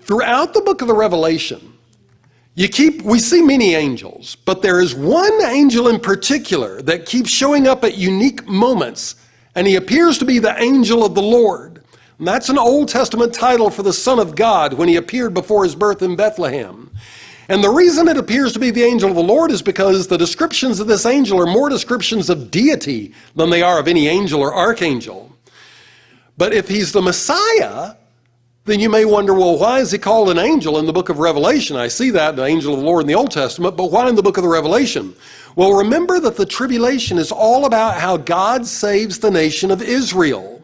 Throughout the book of the Revelation, we see many angels, but there is one angel in particular that keeps showing up at unique moments, and he appears to be the angel of the Lord. And that's an Old Testament title for the Son of God when he appeared before his birth in Bethlehem. And the reason it appears to be the angel of the Lord is because the descriptions of this angel are more descriptions of deity than they are of any angel or archangel. But if he's the Messiah, then you may wonder, well, why is he called an angel in the book of Revelation? I see that, the angel of the Lord in the Old Testament, but why in the book of the Revelation? Well, remember that the tribulation is all about how God saves the nation of Israel.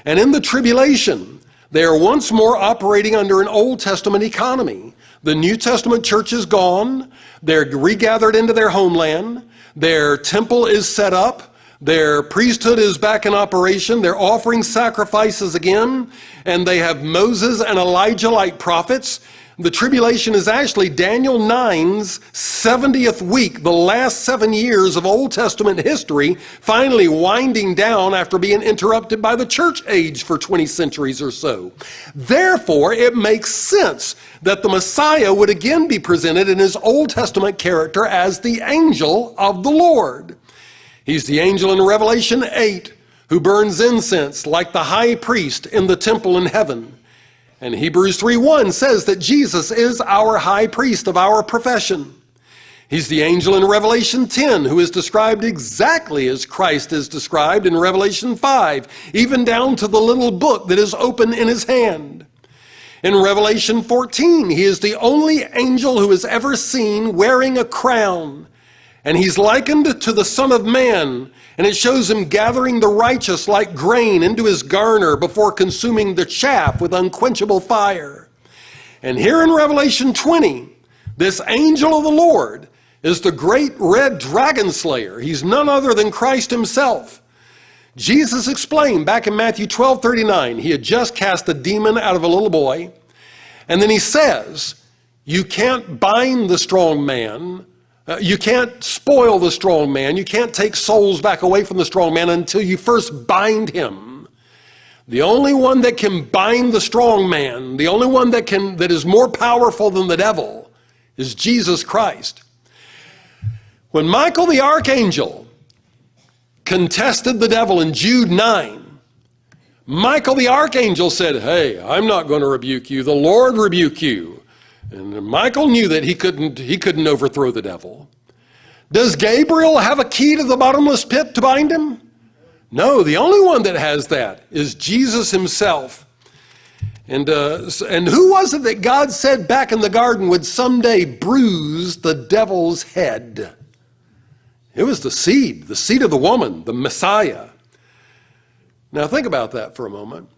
And in the tribulation, they are once more operating under an Old Testament economy. The New Testament church is gone. They're regathered into their homeland. Their temple is set up. Their priesthood is back in operation. They're offering sacrifices again. And they have Moses and Elijah like prophets. The tribulation is actually Daniel 9's 70th week, the last 7 years of Old Testament history, finally winding down after being interrupted by the church age for 20 centuries or so. Therefore, it makes sense that the Messiah would again be presented in his Old Testament character as the angel of the Lord. He's the angel in Revelation 8 who burns incense like the high priest in the temple in heaven. And Hebrews 3:1 says that Jesus is our high priest of our profession. He's the angel in Revelation 10 who is described exactly as Christ is described in Revelation 5, even down to the little book that is open in his hand. In Revelation 14, he is the only angel who is ever seen wearing a crown. And he's likened to the Son of Man, and it shows him gathering the righteous like grain into his garner before consuming the chaff with unquenchable fire. And here in Revelation 20, this angel of the Lord is the great red dragon slayer. He's none other than Christ himself. Jesus explained back in Matthew 12:39, he had just cast a demon out of a little boy. And then he says, you can't bind the strong man. You can't spoil the strong man. You can't take souls back away from the strong man until you first bind him. The only one that can bind the strong man, the only one that is more powerful than the devil, is Jesus Christ. When Michael the archangel contested the devil in Jude 9, Michael the archangel said, hey, I'm not going to rebuke you. The Lord rebuke you. And Michael knew that he couldn't overthrow the devil. Does Gabriel have a key to the bottomless pit to bind him? No, the only one that has that is Jesus himself. And who was it that God said back in the garden would someday bruise the devil's head? It was the seed of the woman, the Messiah. Now think about that for a moment.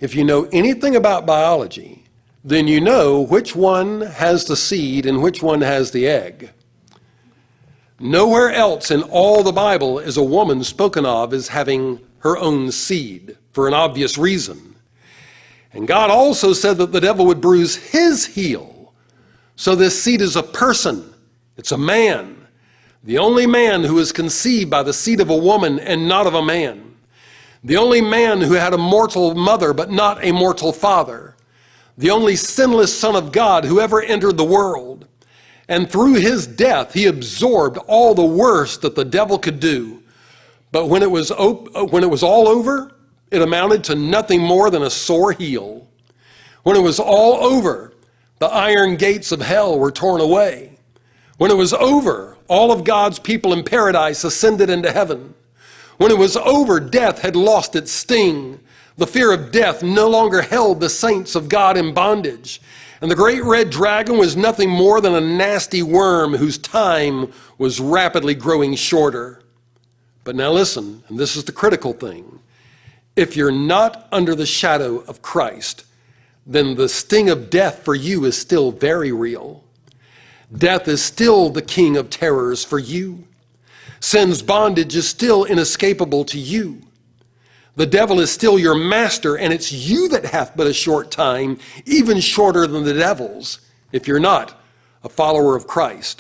If you know anything about biology, then you know which one has the seed and which one has the egg. Nowhere else in all the Bible is a woman spoken of as having her own seed, for an obvious reason. And God also said that the devil would bruise his heel. So this seed is a person. It's a man. The only man who is conceived by the seed of a woman and not of a man. The only man who had a mortal mother but not a mortal father. The only sinless Son of God who ever entered the world. And through his death, he absorbed all the worst that the devil could do. But when it was all over, it amounted to nothing more than a sore heel. When it was all over, the iron gates of hell were torn away. When it was over, all of God's people in paradise ascended into heaven. When it was over, death had lost its sting. The fear of death no longer held the saints of God in bondage. And the great red dragon was nothing more than a nasty worm whose time was rapidly growing shorter. But now listen, and this is the critical thing. If you're not under the shadow of Christ, then the sting of death for you is still very real. Death is still the king of terrors for you. Sin's bondage is still inescapable to you. The devil is still your master, and it's you that hath but a short time, even shorter than the devil's, if you're not a follower of Christ.